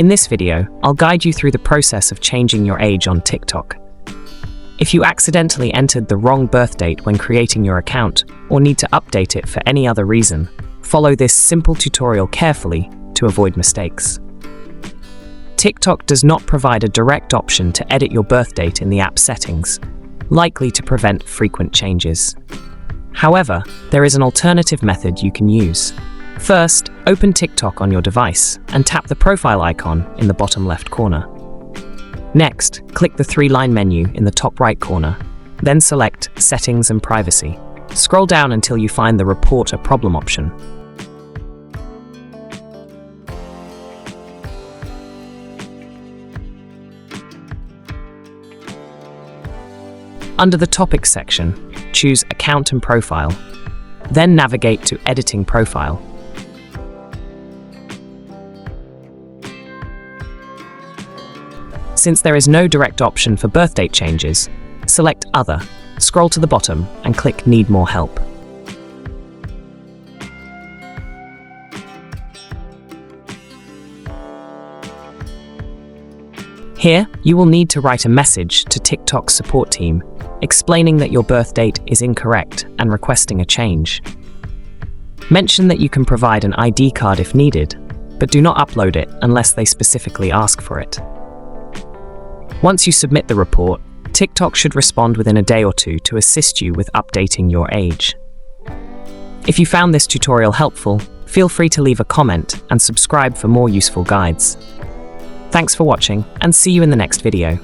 In this video, I'll guide you through the process of changing your age on TikTok. If you accidentally entered the wrong birth date when creating your account or need to update it for any other reason, follow this simple tutorial carefully to avoid mistakes. TikTok does not provide a direct option to edit your birth date in the app settings, likely to prevent frequent changes. However, there is an alternative method you can use. First, open TikTok on your device and tap the profile icon in the bottom left corner. Next, click the three-line menu in the top right corner, then select Settings and Privacy. Scroll down until you find the Report a Problem option. Under the Topics section, choose Account and Profile, then navigate to Editing Profile. Since there is no direct option for birth date changes, select Other, scroll to the bottom and click Need More Help. Here, you will need to write a message to TikTok's support team explaining that your birth date is incorrect and requesting a change. Mention that you can provide an ID card if needed, but do not upload it unless they specifically ask for it. Once you submit the report, TikTok should respond within a day or two to assist you with updating your age. If you found this tutorial helpful, feel free to leave a comment and subscribe for more useful guides. Thanks for watching, and see you in the next video.